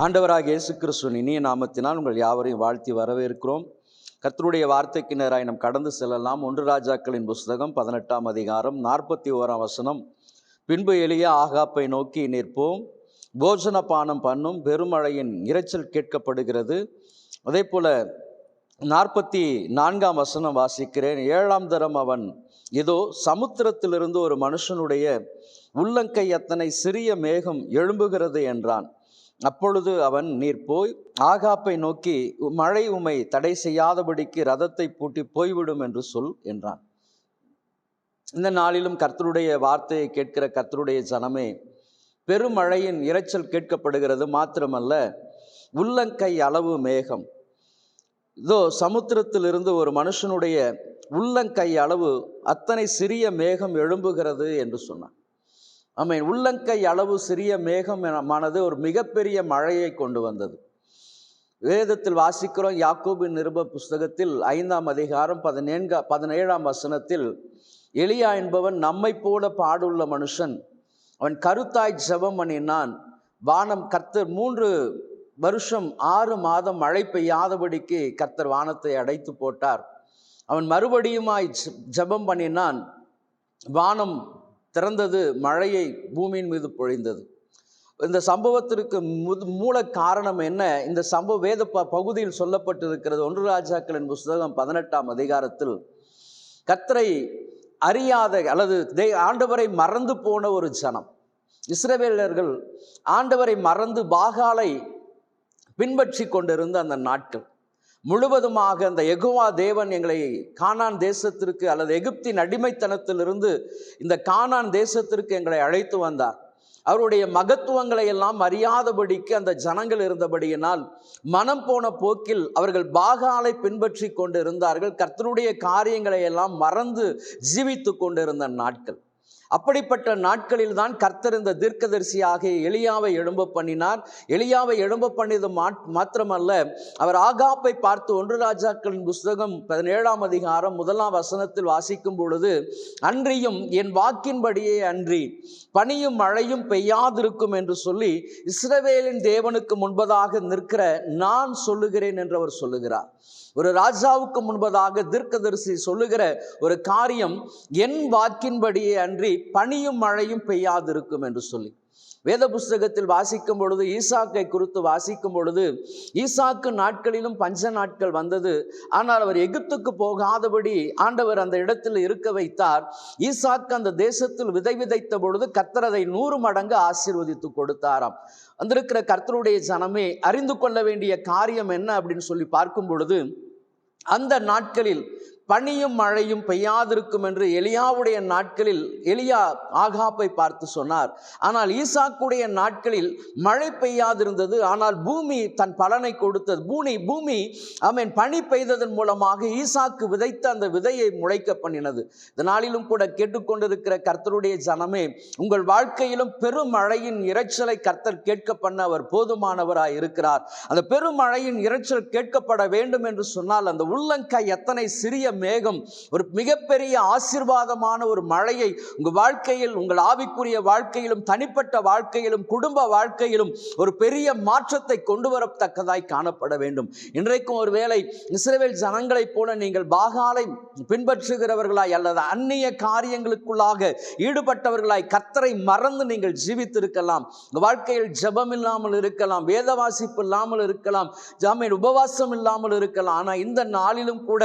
ஆண்டவராக இயேசு கிறிஸ்துவின் இனிய நாமத்தினால் உங்கள் யாவரையும் வாழ்த்தி வரவேற்கிறோம். கர்த்தருடைய வார்த்தைக்கு நேராய் நாம் கடந்து செல்லலாம். 1 ராஜாக்களின் புஸ்தகம் 18ஆம் அதிகாரம் 41ஆம் வசனம். பின்பு எலியா ஆகாப்பை நோக்கி, நிற்போம், போஜன பானம் பண்ணும், பெருமழையின் இரைச்சல் கேட்கப்படுகிறது. அதே போல 44ஆம் வசனம் வாசிக்கிறேன். 7ஆம் தரம் அவன், இதோ சமுத்திரத்திலிருந்து ஒரு மனுஷனுடைய உள்ளங்கை அத்தனை சிறிய மேகம் எழும்புகிறது என்றான். அப்பொழுது அவன், நீர் போய் ஆகாப்பை நோக்கி, மழை உம்மை தடை செய்யாதபடிக்கு ரதத்தை பூட்டி போய்விடும் என்று சொல் என்றான். இந்த நாளிலும் கர்த்தருடைய வார்த்தையை கேட்கிற கர்த்தருடைய ஜனமே, பெருமழையின் இரைச்சல் கேட்கப்படுகிறது. மாத்திரமல்ல, உள்ளங்கை அளவு மேகம், இதோ சமுத்திரத்திலிருந்து ஒரு மனுஷனுடைய உள்ளங்கை அளவு அத்தனை சிறிய மேகம் எழும்புகிறது என்று சொன்னான். ஆமென். உள்ளங்கை அளவு சிறிய மேகமானது ஒரு மிகப்பெரிய மழையை கொண்டு வந்தது. வேதத்தில் வாசிக்கிறோம். யாக்கோபின் நிருப புஸ்தகத்தில் 5ஆம் அதிகாரம் 17ஆம் வசனத்தில், எலியா என்பவன் நம்மை போல பாடுள்ள மனுஷன், அவன் கருத்தாய் ஜெபம் பண்ணினான். வானம் கர்த்தர் 3 வருஷம் 6 மாதம் மழை பெய்யாதபடிக்கு கர்த்தர் வானத்தை அடைத்து போட்டார். அவன் மறுபடியுமாய் ஜெபம் பண்ணினான். வானம் திறந்தது, மழையை பூமியின் மீது பொழிந்தது. இந்த சம்பவத்திற்கு மூல காரணம் என்ன? இந்த வேத பகுதியில் சொல்லப்பட்டிருக்கிறது. 1 ராஜாக்களின் புஸ்தகம் 18ஆம் அதிகாரத்தில், கர்த்தரை அறியாத அல்லது ஆண்டவரை மறந்து போன ஒரு ஜனம், இஸ்ரவேலர்கள் ஆண்டவரை மறந்து பாகாலை பின்பற்றி கொண்டிருந்த அந்த நாட்கள் முழுவதுமாக, அந்த யெகோவா தேவன் எங்களை கானான் தேசத்திற்கு அல்லது எகிப்தின் அடிமைத்தனத்திலிருந்து இந்த கானான் தேசத்திற்கு எங்களை அழைத்து வந்தார். அவருடைய மகத்துவங்களை எல்லாம் அறியாதபடிக்கு அந்த ஜனங்கள் இருந்தபடியினால் மனம் போன போக்கில் அவர்கள் பாகாலை பின்பற்றி கொண்டு இருந்தார்கள். கர்த்தருடைய காரியங்களை எல்லாம் மறந்து ஜீவித்து கொண்டிருந்த நாட்கள். அப்படிப்பட்ட நாட்களில் தான் கர்த்தர் இந்த தீர்க்கதரிசியாக எலியாவை எழும்ப பண்ணினார். எலியாவை எழும்ப பண்ணியது மாத்திரமல்ல, அவர் ஆகாப்பை பார்த்து 1 ராஜாக்களின் புஸ்தகம் 17ஆம் அதிகாரம் 1ஆம் வசனத்தில் வாசிக்கும் பொழுது, அன்றியும் என் வாக்கின்படியே அன்றி பனியும் மழையும் பெய்யாதிருக்கும் என்று சொல்லி இஸ்ரவேலின் தேவனுக்கு முன்பதாக நிற்கிற நான் சொல்லுகிறேன் என்று அவர் சொல்லுகிறார். ஒரு ராஜாவுக்கு முன்பதாக தீர்க்கதரிசி சொல்லுகிற ஒரு காரியம், என் வாக்கின்படியே அன்றி பனியும் மழையும் பெய்யாதிருக்கும் என்று சொல்லி. வேத புஸ்தகத்தில் வாசிக்கும் பொழுது, ஈசாக்கை குறித்து வாசிக்கும் பொழுது, ஈசாக்கு நாட்களிலும் பஞ்ச நாட்கள் வந்தது. ஆனால் அவர் எகிப்துக்கு போகாதபடி ஆண்டவர் அந்த இடத்தில் இருக்க வைத்தார். ஈசாக்கு அந்த தேசத்தில் விதைத்த பொழுது கர்த்தர் அதை 100 மடங்கு ஆசீர்வதித்து கொடுத்தாராம். வந்திருக்கிற கர்த்தருடைய ஜனமே, அறிந்து கொள்ள வேண்டிய காரியம் என்ன அப்படின்னு சொல்லி பார்க்கும் பொழுது, அந்த நாட்களில் பனியும் மழையும் பெய்யாதிருக்கும் என்று எலியாவுடைய நாட்களில் எலியா ஆகாப்பை பார்த்து சொன்னார். ஆனால் ஈசாக்குடைய நாட்களில் மழை பெய்யாதிருந்தது. ஆனால் பூமி தன் பலனை கொடுத்தது. பூமி பனி பெய்ததன் மூலமாக ஈசாக்கு விதைத்த அந்த விதையை முளைக்க பண்ணினது. இந்த நாளிலும் கூட கேட்டுக்கொண்டிருக்கிற கர்த்தருடைய ஜனமே, உங்கள் வாழ்க்கையிலும் பெருமழையின் இரைச்சலை கர்த்தர் கேட்க பண்ண அவர் போதுமானவராய் இருக்கிறார். அந்த பெருமழையின் இரைச்சல் கேட்கப்பட வேண்டும் என்று சொன்னால், அந்த உள்ளங்கை எத்தனை சிறிய மேகம் ஒரு மிகப்பெரிய ஆசீர்வாதமான ஒரு மழையை உங்கள் வாழ்க்கையில், உங்கள் ஆவிக்குரிய வாழ்க்கையிலும், தனிப்பட்ட வாழ்க்கையிலும், குடும்ப வாழ்க்கையிலும் ஒரு பெரிய மாற்றத்தை கொண்டு வரத்தக்கதாய் காணப்பட வேண்டும். இன்றைக்கும் ஒருவேளை இஸ்ரவேல் ஜனங்களைப் போல நீங்கள் பாகாலை பின்பற்றுகிறவர்களாய் அல்லது அந்நிய காரியங்களுக்குள்ளாக ஈடுபட்டவர்களாய் கர்த்தரை மறந்து நீங்கள் ஜீவித்திருக்கலாம். வாழ்க்கையில் ஜெபம் இல்லாமல் இருக்கலாம், வேத வாசிப்பு இல்லாமல் இருக்கலாம், உபவாசம் இல்லாமல் இருக்கலாம். ஆனால் இந்த நாளிலும் கூட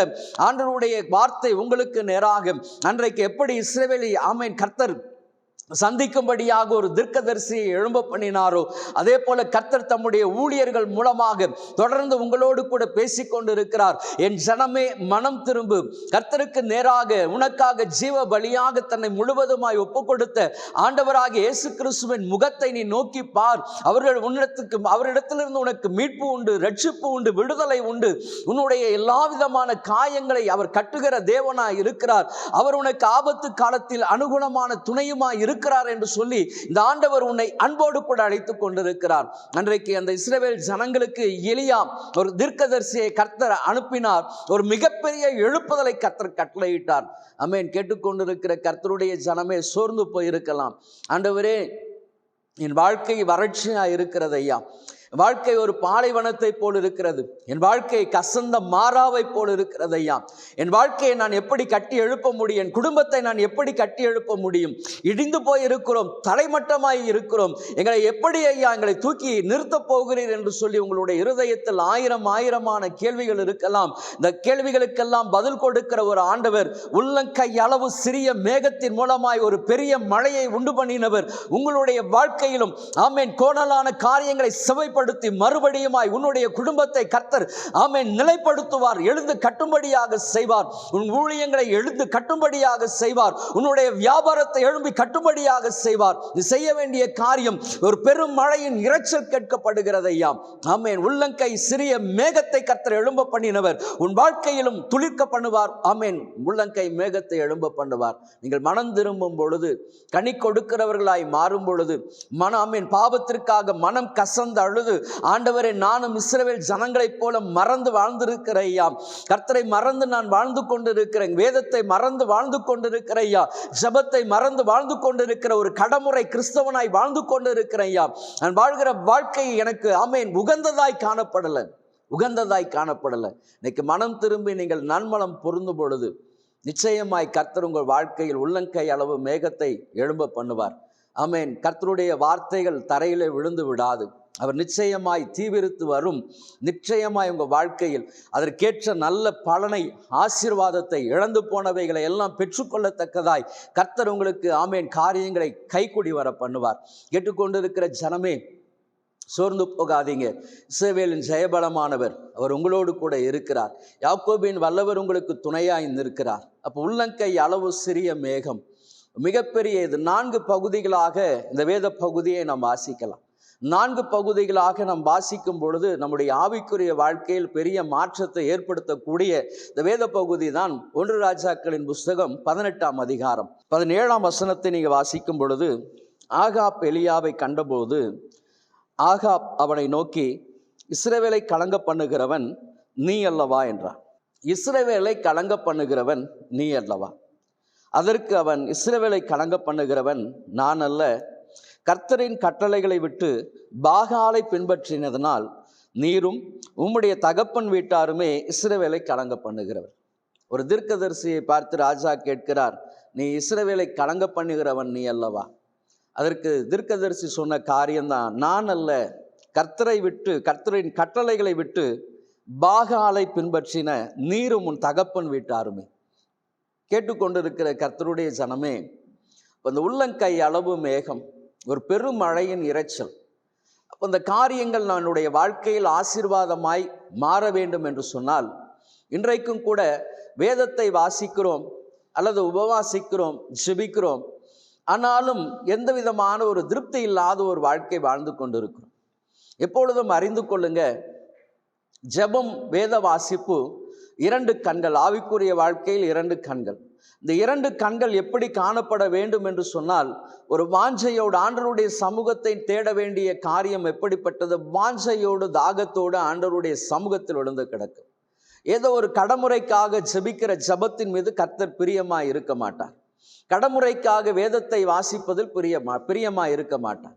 ஆண்டவருடைய வார்த்தை உங்களுக்கு நேராக, அன்றைக்கு எப்படி இஸ்ரவேலை கர்த்தர் சந்திக்கும்படியாக ஒரு தீர்க்கதரிசியை எழும்ப பண்ணினாரோ, அதே போல கர்த்தர் தம்முடைய ஊழியர்கள் மூலமாக தொடர்ந்து உங்களோடு கூட பேசிக்கொண்டு இருக்கிறார். என் ஜனமே, மனம் திரும்பு, கர்த்தருக்கு நேராக உனக்காக ஜீவ பலியாக தன்னை முழுவதுமாய் ஒப்பு கொடுத்த ஆண்டவராக இயேசு கிறிஸ்துவின் முகத்தை நீ நோக்கி பார். அவரிடத்திலிருந்து உனக்கு மீட்பு உண்டு, ரட்சிப்பு உண்டு, விடுதலை உண்டு. உன்னுடைய எல்லா விதமான காயங்களை அவர் கட்டுகிற தேவனாய் இருக்கிறார். அவர் உனக்கு ஆபத்து காலத்தில் அனுகுணமான துணையுமாய் இருக்கிறார் என்று சொல்லி இந்த ஆண்டவர் உன்னை அன்போடு கூட அழைத்துக் கொண்டிருக்கிறார். அன்றைக்கு அந்த இஸ்ரவேல் ஜனங்களுக்கு எலியா ஒரு தீர்க்கதரிசியை கர்த்தர் அனுப்பினார். ஒரு மிகப்பெரிய எழுப்புதலை கர்த்தர் கட்டளையிட்டார். ஆமென். கேட்டுக்கொண்டிருக்கிற கர்த்தருடைய ஜனமே, சோர்ந்து போயிருக்கலாம். ஆண்டவரே, என் வாழ்க்கை வறட்சியாக இருக்கிறது ஐயா, வாழ்க்கை ஒரு பாலைவனத்தை போல் இருக்கிறது. என் வாழ்க்கை கசந்த மாறாவை போல் இருக்கிறது ஐயா. என் வாழ்க்கையை நான் எப்படி கட்டி எழுப்ப முடியும்? என் குடும்பத்தை நான் எப்படி கட்டி எழுப்ப முடியும்? இடிந்து போய் இருக்கிறோம், தலைமட்டமாய் இருக்கிறோம். எங்களை எப்படி ஐயா எங்களை தூக்கி நிறுத்தப் போகிறீர் என்று சொல்லி உங்களுடைய இருதயத்தில் ஆயிரமான கேள்விகள் இருக்கலாம். இந்த கேள்விகளுக்கெல்லாம் பதில் கொடுக்கிற ஒரு ஆண்டவர், உள்ளங்கை அளவு சிறிய மேகத்தின் மூலமாய் ஒரு பெரிய மழையை உண்டு பண்ணினவர் உங்களுடைய வாழ்க்கையிலும் ஆமென் கோணலான காரியங்களை செவைப்படுத்தி மறுபடியுமாய் உன்னுடைய குடும்பத்தை கர்த்தர் ஆமென் நிலைப்படுத்துவார், எழுந்து கட்டும்படியாக செய்வார். உன் ஊழியங்களை எழுந்து கட்டும்படியாக செய்வார். உன்னுடைய வியாபாரத்தை எழும்பி கட்டும்படியாக செய்வார். நீ செய்ய வேண்டிய காரியம், ஒரு பெரும் மழையின் இரைச்சல் கேட்கப்படுகிறது ஐயா. ஆமென். உள்ளங்கை சிறிய மேகத்தை கர்த்தர் எழும்ப பண்ணினவர் உன் வாழ்க்கையிலும் துளிர்க்க பண்ணுவார். ஆமென். உள்ளங்கை மேகத்தை எழும்ப பண்ணுவார். நீங்கள் மனம் திரும்பும் பொழுது, கனி கொடுக்கிறவர்களாய் மாறும் பொழுது, ஆமென் பாவத்திற்காக மனம் கசந்து அழுது, ஆண்டவரே நானும் இஸ்ரவேல் ஜனங்களைப் போல மறந்து வாழ்ந்திருக்கிற ஐயா, கர்த்தரை மறந்து நான் வாழ்ந்து கொண்டிருக்கிறேன், வேதத்தை மறந்து வாழ்ந்து கொண்டிருக்கிற ஐயா, ஜெபத்தை மறந்து வாழ்ந்து கொண்டிருக்கிற ஒரு கடமுறை கிறிஸ்தவனாய் வாழ்ந்து கொண்டிருக்கிறேன் ஐயா. நான் வாழ்கிற வாழ்க்கை எனக்கு ஆமென் உகந்ததாய் காணப்படலை. இன்னைக்கு மனம் திரும்பி நீங்கள் நன்மனம் பொருந்தும் பொழுது நிச்சயமாய் கர்த்தர் உங்கள் வாழ்க்கையில் உள்ளங்கை அளவு மேகத்தை எழும்ப பண்ணுவார். ஆமென். கர்த்தருடைய வார்த்தைகள் தரையிலே விழுந்து விடாது. அவர் நிச்சயமாய் தீவிரித்து வரும். நிச்சயமாய் உங்கள் வாழ்க்கையில் அதற்கேற்ற நல்ல பலனை, ஆசீர்வாதத்தை, இழந்து போனவைகளை எல்லாம் பெற்றுக்கொள்ளத்தக்கதாய் கர்த்தர் உங்களுக்கு ஆமென் காரியங்களை கைக்கூடி வர பண்ணுவார். கேட்டுக்கொண்டிருக்கிற ஜனமே, சோர்ந்து போகாதீங்க. இஸ்ரவேலின் ஜெயபலமானவர் அவர் உங்களோடு கூட இருக்கிறார். யாக்கோபின் வல்லவர் உங்களுக்கு துணையாய் நிற்கிறார். அப்போ உள்ளங்கை அளவு சிறிய மேகம் மிகப்பெரிய இது 4 பகுதிகளாக இந்த வேத பகுதியை நாம் வாசிக்கலாம். 4 பகுதிகளாக நாம் வாசிக்கும் பொழுது நம்முடைய ஆவிக்குரிய வாழ்க்கையில் பெரிய மாற்றத்தை ஏற்படுத்தக்கூடிய இந்த வேத பகுதி தான் 1 ராஜாக்களின் புஸ்தகம் 18ஆம் அதிகாரம் 17ஆம் வசனத்தை நீங்கள் வாசிக்கும் பொழுது, ஆகாப் எலியாவை கண்டபோது ஆகாப் அவனை நோக்கி, இஸ்ரவேலை கலங்க பண்ணுகிறவன் நீ அல்லவா என்றான். இஸ்ரவேலை கலங்க பண்ணுகிறவன் நீ அல்லவா? அதற்கு அவன், இஸ்ரவேலை கலங்க பண்ணுகிறவன் நான் அல்ல, கர்த்தரின் கட்டளைகளை விட்டு பாகாலை பின்பற்றினதனால் நீரும் உம்முடைய தகப்பன் வீட்டாருமே இஸ்ரவேலை கலங்க பண்ணுகிறவர். ஒரு தீர்க்கதரிசியை பார்த்து ராஜா கேட்கிறார், நீ இஸ்ரவேலை கலங்க பண்ணுகிறவன் நீ அல்லவா? அதற்கு தீர்க்கதரிசி சொன்ன காரியம்தான், நான் அல்ல, கர்த்தரை விட்டு, கர்த்தரின் கட்டளைகளை விட்டு பாகாலை பின்பற்றின நீரும் உன் தகப்பன் வீட்டாருமே. கேட்டுக்கொண்டிருக்கிற கர்த்தருடைய ஜனமே, அந்த உள்ளங்கை அளவு மேகம், ஒரு பெரும் மழையின் இரைச்சல், அப்போ இந்த காரியங்கள் நம்முடைய வாழ்க்கையில் ஆசீர்வாதமாய் மாற வேண்டும் என்று சொன்னால், இன்றைக்கும் கூட வேதத்தை வாசிக்கிறோம் அல்லது உபவாசிக்கிறோம், ஜெபிக்கிறோம், ஆனாலும் எந்த விதமான ஒரு திருப்தி இல்லாத ஒரு வாழ்க்கை வாழ்ந்து கொண்டிருக்கிறோம். எப்பொழுதும் அறிந்து கொள்ளுங்க, ஜெபம், வேத வாசிப்பு 2 கண்கள். ஆவிக்குரிய வாழ்க்கையில் 2 கண்கள். இந்த 2 கண்கள் எப்படி காணப்பட வேண்டும் என்று சொன்னால், ஒரு வாஞ்சையோடு ஆண்டவருடைய சமூகத்தை தேட வேண்டிய காரியம் எப்படிப்பட்டது? வாஞ்சையோடு தாகத்தோடு ஆண்டவருடைய சமூகத்தில் விழுந்து கிடக்கும். ஏதோ ஒரு கடமுறைக்காக ஜெபிக்கிற ஜெபத்தின் மீது கர்த்தர் பிரியமாய் இருக்க மாட்டார். கடமுறைக்காக வேதத்தை வாசிப்பதில் பிரியமாய் இருக்க மாட்டார்.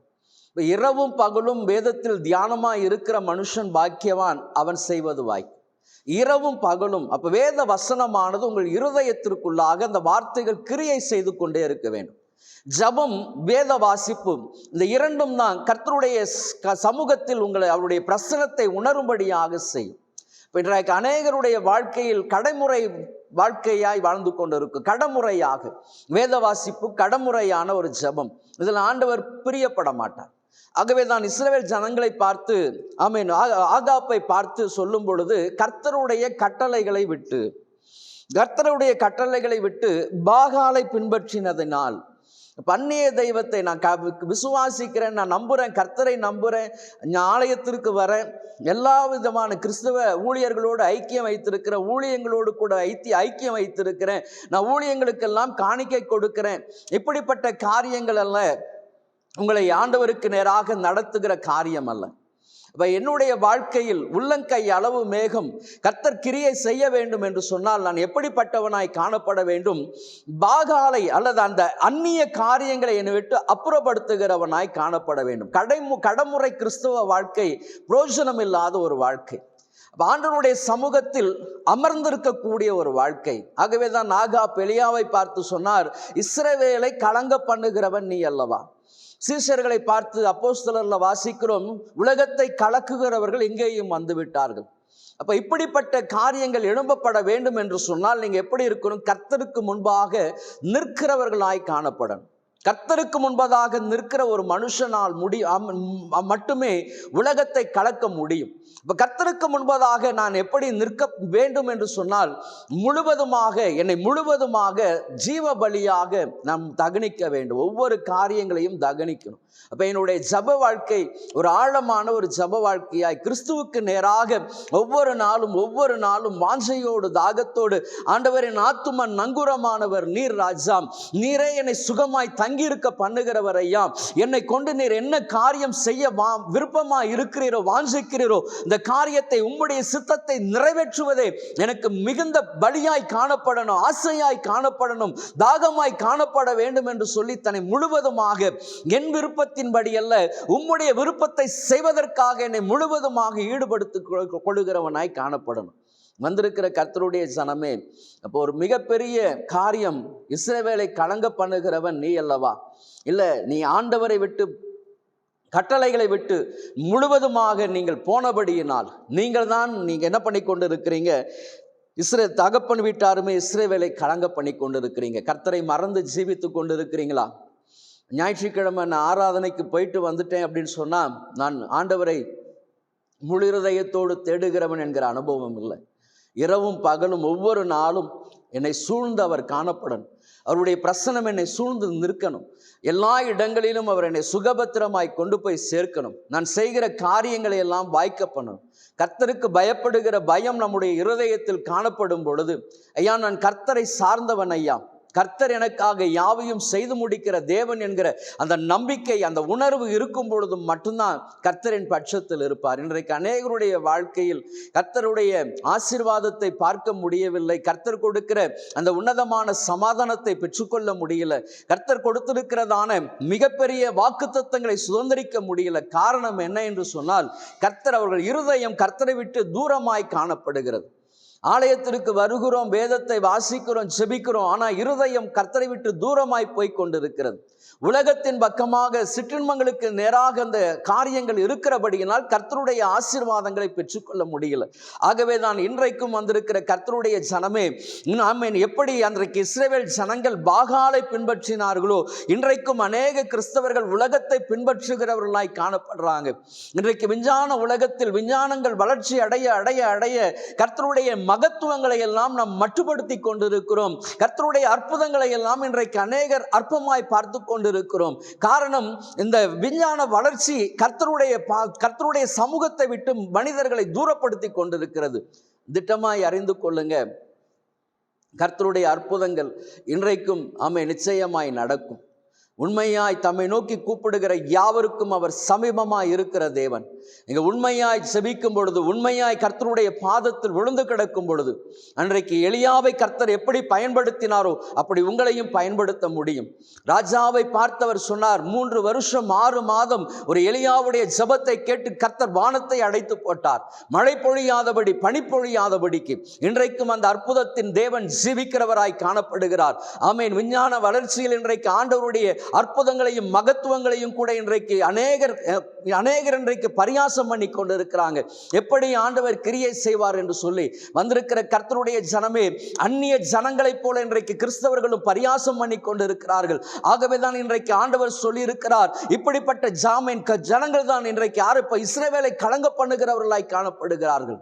இரவும் பகலும் வேதத்தில் தியானமாய் இருக்கிற மனுஷன் பாக்கியவான், அவன் செய்வது வாய்க்கும். இரவும் பகலும், அப்ப வேத வசனமானது உங்கள் இருதயத்திற்குள்ளாக அந்த வார்த்தைகள் கிரியை செய்து கொண்டே இருக்க வேண்டும். ஜபம், வேத வாசிப்பும், இந்த 2ம் தான் கர்த்தருடைய சமூகத்தில் உங்களை அவருடைய பிரசனத்தை உணரும்படியாக செய்யும். இன்றைக்கு அநேகருடைய வாழ்க்கையில் கடைமுறை வாழ்க்கையாய் வாழ்ந்து கொண்டிருக்கும். கடமுறையாக வேத வாசிப்பு, கடமுறையான ஒரு ஜபம், இதில் ஆண்டவர் பிரியப்பட மாட்டார். ஆகவே தான் இஸ்ரவேல் ஜனங்களை பார்த்து, ஆமென், ஆகாப்பை பார்த்து சொல்லும் பொழுது, கர்த்தருடைய கட்டளைகளை விட்டு பாகாலை பின்பற்றினதினால், அந்நிய தெய்வத்தை நான் விசுவாசிக்கிறேன், நான் நம்புகிறேன், கர்த்தரை நம்புகிறேன், ஆலயத்திற்கு வரேன், எல்லா விதமான கிறிஸ்தவ ஊழியர்களோடு ஐக்கியம் வைத்திருக்கிற, ஊழியங்களோடு கூட ஐக்கியம் வைத்திருக்கிறேன், நான் ஊழியங்களுக்கெல்லாம் காணிக்கை கொடுக்கிறேன், இப்படிப்பட்ட காரியங்கள் அல்ல உங்களை ஆண்டவருக்கு நேராக நடத்துகிற காரியம் அல்ல. அப்ப என்னுடைய வாழ்க்கையில் உள்ளங்கை அளவு மேகம் கர்த்தர் கிரியை செய்ய வேண்டும் என்று சொன்னால் நான் எப்படிப்பட்டவனாய் காணப்பட வேண்டும்? பாகாலை அல்லது அந்த அந்நிய காரியங்களை என்னை விட்டு அப்புறப்படுத்துகிறவனாய் காணப்பட வேண்டும். கடமுறை கிறிஸ்தவ வாழ்க்கை பிரயோஜனம் இல்லாத ஒரு வாழ்க்கை, ஆண்டவருடைய சமூகத்தில் அமர்ந்திருக்கக்கூடிய ஒரு வாழ்க்கை. ஆகவே தான் ஆகாப் எலியாவை பார்த்து சொன்னார், இஸ்ரவேலை கலங்க பண்ணுகிறவன் நீ அல்லவா. சீஷர்களை பார்த்து அப்போஸ்தலர்ல வாசிக்கிறோம், உலகத்தை கலக்குகிறவர்கள் எங்கேயும் வந்து விட்டார்கள். அப்ப இப்படிப்பட்ட காரியங்கள் எழும்பப்பட வேண்டும் என்று சொன்னால் நீங்க எப்படி இருக்கணும்? கர்த்தருக்கு முன்பாக நிற்கிறவர்களாய் காணப்படணும். கர்த்தருக்கு முன்பதாக நிற்கிற ஒரு மனுஷனால் மட்டுமே உலகத்தை கலக்க முடியும். இப்ப கர்த்தருக்கு முன்பதாக நான் எப்படி நிற்க வேண்டும் என்று சொன்னால், என்னை முழுவதுமாக ஜீவ பலியாக நாம் தகனிக்க வேண்டும். ஒவ்வொரு காரியங்களையும் தகனிக்கணும். அப்ப என்னுடைய ஜப வாழ்க்கை ஒரு ஆழமான ஒரு ஜப வாழ்க்கையாய் கிறிஸ்துவுக்கு நேராக ஒவ்வொரு நாளும் வாஞ்சையோடு தாகத்தோடு, ஆண்டவரின் ஆத்தும நங்குரமானவர் நீர் ராஜா, நீரே என்னை சுகமாய் தங்கியிருக்க பண்ணுகிறவர் ஐயா, என்னை கொண்டு நீர் என்ன காரியம் செய்ய விருப்பமாய் இருக்கிறீரோ, வாஞ்சிக்கிறீரோ, இந்த காரியத்தை உம்முடைய சித்தத்தை நிறைவேற்றுவதே எனக்கு மிகுந்த பலியாய் காணப்படணும், ஆசையாய் காணப்படணும், தாகமாய் காணப்பட வேண்டும் என்று சொல்லி தன்னை முழுவதுமாக என் விருப்பத்தின்படி அல்ல உம்முடைய விருப்பத்தை செய்வதற்காக என்னை முழுவதுமாக ஈடுபடுத்திக் கொள்ளுகிறவனாய் காணப்படணும். வந்திருக்கிற கர்த்தருடைய ஜனமே, அப்போ ஒரு மிகப்பெரிய காரியம், இஸ்ரவேலை கலங்க பண்ணுகிறவன் நீ அல்லவா? இல்ல, நீ ஆண்டவரை விட்டு கட்டளைகளை விட்டு முழுவதுமாக நீங்கள் போனபடியினால் நீங்க என்ன பண்ணி கொண்டு இருக்கிறீங்க? தகப்பன் வீட்டாருமே இஸ்ரவேலை கலங்க பண்ணி கொண்டு இருக்கிறீங்க. கர்த்தரை மறந்து ஜீவித்து கொண்டு இருக்கிறீங்களா? ஞாயிற்றுக்கிழமை நான் ஆராதனைக்கு போயிட்டு வந்துட்டேன் அப்படின்னு சொன்னா நான் ஆண்டவரை முழு இருதயத்தோடு தேடுகிறவன் என்கிற அனுபவம் இல்லை. இரவும் பகலும் ஒவ்வொரு நாளும் என்னை சூழ்ந்து அவர் காணப்படணும். அவருடைய பிரசனம் என்னை சூழ்ந்து நிற்கணும். எல்லா இடங்களிலும் அவர் என்னை சுகபத்திரமாய் கொண்டு போய் சேர்க்கணும். நான் செய்கிற காரியங்களை எல்லாம் வாய்க்க பண்ணணும். கர்த்தருக்கு பயப்படுகிற பயம் நம்முடைய இருதயத்தில் காணப்படும் பொழுது, ஐயா நான் கர்த்தரை சார்ந்தவன், ஐயா கர்த்தர் எனக்காக யாவையும் செய்து முடிக்கிற தேவன் என்கிற அந்த நம்பிக்கை, அந்த உணர்வு இருக்கும் பொழுதும் மட்டும்தான் கர்த்தரின் பட்சத்தில் இருப்பார். இன்றைக்கு அநேகருடைய வாழ்க்கையில் கர்த்தருடைய ஆசீர்வாதத்தை பார்க்க முடியவில்லை. கர்த்தர் கொடுக்கிற அந்த உன்னதமான சமாதானத்தை பெற்றுக்கொள்ள முடியல. கர்த்தர் கொடுத்திருக்கிறதான மிகப்பெரிய வாக்குத்தத்தங்களை சுதந்திரிக்க முடியல. காரணம் என்ன என்று சொன்னால், கர்த்தர் அவர்கள் இருதயம் கர்த்தரை விட்டு தூரமாய் காணப்படுகிறது. ஆலயத்திற்கு வருகிறோம், வேதத்தை வாசிக்கிறோம், ஜெபிக்கிறோம், ஆனால் இருதயம் கர்த்தரை விட்டு தூரமாய் போய் கொண்டிருக்கிறது. உலகத்தின் பக்கமாக சிற்றின்பங்களுக்கு நேராக அந்த காரியங்கள் இருக்கிறபடியினால் கர்த்தருடைய ஆசீர்வாதங்களை பெற்றுக்கொள்ள முடியல. ஆகவே தான் இன்றைக்கும் வந்திருக்கிற கர்த்தருடைய ஜனமே, எப்படி அன்றைக்கு இஸ்ரவேல் ஜனங்கள் பாகாலை பின்பற்றினார்களோ, இன்றைக்கும் அநேக கிறிஸ்தவர்கள் உலகத்தை பின்பற்றுகிறவர்களாய் காணப்படுறாங்க. இன்றைக்கு விஞ்ஞான உலகத்தில் விஞ்ஞானங்கள் வளர்ச்சி அடைய அடைய அடைய கர்த்தருடைய மகத்துவங்களை எல்லாம் நாம் மட்டுப்படுத்தி கொண்டிருக்கிறோம். கர்த்தருடைய அற்புதங்களை எல்லாம் இன்றைக்கு அநேகர் அற்பமாய் பார்த்து கொண்டிருக்கிறோம். காரணம், இந்த விஞ்ஞான வளர்ச்சி கர்த்தருடைய சமூகத்தை விட்டு மனிதர்களை தூரப்படுத்தி கொண்டிருக்கிறது. திட்டமாய் அறிந்து கொள்ளுங்க, கர்த்தருடைய அற்புதங்கள் இன்றைக்கும் நிச்சயமாய் நடக்கும். உண்மையாய் தம்மை நோக்கி கூப்பிடுகிற யாவருக்கும் அவர் சமீபமாய் இருக்கிற தேவன். நீங்க உண்மையாய் செபிக்கும் பொழுது, உண்மையாய் கர்த்தருடைய பாதத்தில் விழுந்து கிடக்கும் பொழுது, அன்றைக்கு எலியாவை கர்த்தர் எப்படி பயன்படுத்தினாரோ அப்படி உங்களையும் பயன்படுத்த முடியும். ராஜாவை பார்த்தவர் சொன்னார், 3 வருஷம் 6 மாதம் ஒரு எலியாவுடைய ஜெபத்தை கேட்டு கர்த்தர் வானத்தை அடைத்து போட்டார். மழை பொழியாதபடி, பனி பொழியாதபடிக்கு இன்றைக்கும் அந்த அற்புதத்தின் தேவன் ஜீவிக்கிறவராய் காணப்படுகிறார். ஆமென். விஞ்ஞான வளர்ச்சியில் இன்றைக்கு ஆண்டவருடைய அற்புதங்களையும் மகத்துவங்களையும் கூட இன்றைக்கு அநேகர் இன்றைக்கு பரியாசம் பண்ணி கொண்டிருக்கிறாங்க. எப்படி ஆண்டவர் கிரியை செய்வார் என்று சொல்லி வந்திருக்கிற கர்த்தருடைய ஜனமே, அந்நிய ஜனங்களைப் போல இன்றைக்கு கிறிஸ்தவர்களும் பரியாசம் பண்ணி கொண்டிருக்கிறார்கள். ஆகவேதான் இன்றைக்கு ஆண்டவர் சொல்லி இருக்கிறார், இப்படிப்பட்ட ஜனங்கள் தான் இன்றைக்கு இஸ்ரவேலை கலங்க பண்ணுகிறவர்களாய் காணப்படுகிறார்கள்.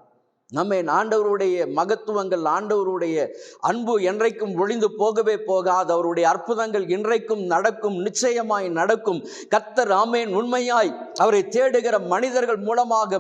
ஆண்டவருடைய மகத்துவங்கள், ஆண்டவருடைய அன்பு என்றைக்கும் ஒளிந்து போகவே போகாது. அவருடைய அற்புதங்கள் இன்றைக்கும் நடக்கும், நிச்சயமாய் நடக்கும். கர்த்தர் உண்மையாய் அவரை தேடுகிற மனிதர்கள் மூலமாக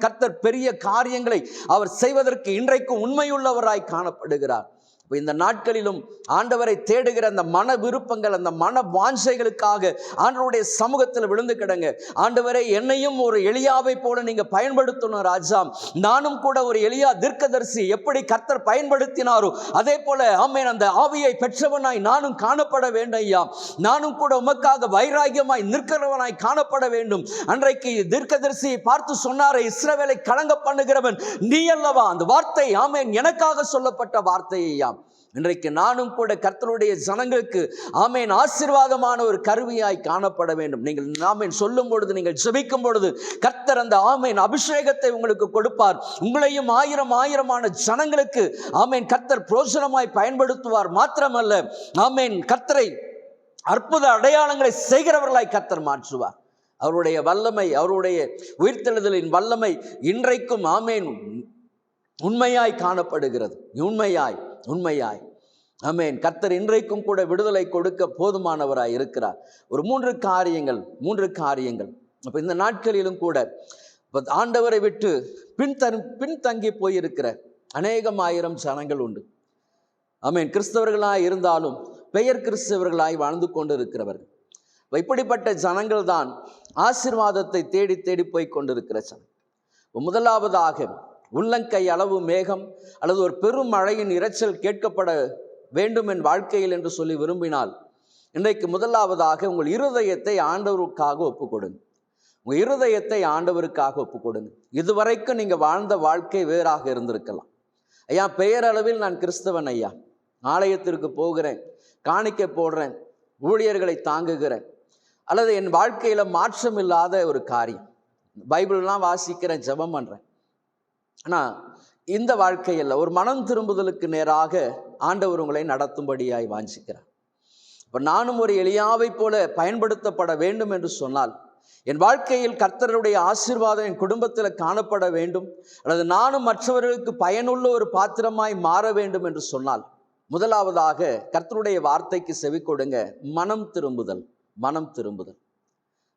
கர்த்தர் பெரிய காரியங்களை அவர் செய்வதற்கு இன்றைக்கும் உண்மையுள்ளவராய் காணப்படுகிறார். இந்த நாட்களிலும் ஆண்டவரை தேடுகிற அந்த மன விருப்பங்கள், அந்த மன வாஞ்சைகளுக்காக ஆண்டவருடைய சமூகத்தில் விழுந்து கிடங்க. ஆண்டவரை, என்னையும் ஒரு எலியாவை போல நீங்க பயன்படுத்தணும் ராஜா. நானும் கூட ஒரு எலியா தீர்க்கதரிசி எப்படி கர்த்தர் பயன்படுத்தினாரோ அதே போல ஆமென் அந்த ஆவியை பெற்றவனாய் நானும் காணப்பட வேண்டும் ஐயா. நானும் கூட உமக்காக வைராகியமாய் நிற்கிறவனாய் காணப்பட வேண்டும். அன்றைக்கு தீர்க்கதரிசியை பார்த்து சொன்னாரே, இஸ்ரவேலை கலங்க பண்ணுகிறவன் நீ அல்லவா. அந்த வார்த்தை ஆமென் எனக்காக சொல்லப்பட்ட வார்த்தை ஐயா. இன்றைக்கு நானும் கூட கர்த்தருடைய ஜனங்களுக்கு ஆமென் ஆசீர்வாதமான ஒரு கருவியாய் காணப்பட வேண்டும். நீங்கள் ஆமென் சொல்லும் பொழுது, நீங்கள் ஜெபிக்கும் பொழுது கர்த்தர் அந்த ஆமென் அபிஷேகத்தை உங்களுக்கு கொடுப்பார். உங்களையும் ஆயிரமான ஜனங்களுக்கு ஆமென் கர்த்தர் பிரோஜனமாய் பயன்படுத்துவார். மாத்திரமல்ல ஆமென் கர்த்தரை அற்புத அடையாளங்களை செய்கிறவர்களாய் கர்த்தர் மாற்றுவார். அவருடைய வல்லமை, அவருடைய உயிர்த்தெழுதலின் வல்லமை இன்றைக்கும் ஆமென் உண்மையாய் காணப்படுகிறது. உண்மையாய் ஆமென். கர்த்தர் இன்றைக்கும் கூட விடுதலை கொடுக்க போதுமானவராய் இருக்கிறார். ஒரு மூன்று காரியங்கள் அப்ப இந்த நாட்களிலும் கூட ஆண்டவரை விட்டு பின்தங்கி போயிருக்கிற அநேகமாயிரம் ஜனங்கள் உண்டு. ஆமென். கிறிஸ்தவர்களாய் இருந்தாலும் பெயர் கிறிஸ்தவர்களாய் வாழ்ந்து கொண்டு இருக்கிறவர்கள். இப்படிப்பட்ட ஜனங்கள் தான் ஆசீர்வாதத்தை தேடி தேடி போய் கொண்டிருக்கிற ஜனம். முதலாவதாக உள்ளங்கை அளவு மேகம் அல்லது ஒரு பெரும் மழையின் இரைச்சல் கேட்கப்பட வேண்டும் என் வாழ்க்கையில் என்று சொல்லி விரும்பினால், இன்றைக்கு முதலாவதாக உங்கள் இருதயத்தை ஆண்டவருக்காக ஒப்புக்கொடுங்க. உங்கள் இருதயத்தை ஆண்டவருக்காக ஒப்புக்கொடுங்க. இதுவரைக்கும் நீங்கள் வாழ்ந்த வாழ்க்கை வேறாக இருந்திருக்கலாம். ஐயா, பெயரளவில் நான் கிறிஸ்தவன் ஐயா, ஆலயத்திற்கு போகிறேன், காணிக்கை போடுறேன், ஊழியர்களை தாங்குகிறேன், அல்லது என் வாழ்க்கையில் மாற்றம் இல்லாத ஒரு காரியம், பைபிள்லாம் வாசிக்கிறேன், ஜெபம் பண்ணுறேன். ஆனால் இந்த வாழ்க்கையில் ஒரு மனம் திரும்புதலுக்கு நேராக ஆண்டவர் உங்களை நடத்தும்படியாய் வாஞ்சிக்கிறார். இப்போ நானும் ஒரு எலியாவை போல பயன்படுத்தப்பட வேண்டும் என்று சொன்னால், என் வாழ்க்கையில் கர்த்தருடைய ஆசீர்வாதம் என் குடும்பத்தில் காணப்பட வேண்டும், அல்லது நானும் மற்றவர்களுக்கு பயனுள்ள ஒரு பாத்திரமாய் மாற வேண்டும் என்று சொன்னால், முதலாவதாக கர்த்தருடைய வார்த்தைக்கு செவி கொடுங்க. மனம் திரும்புதல்.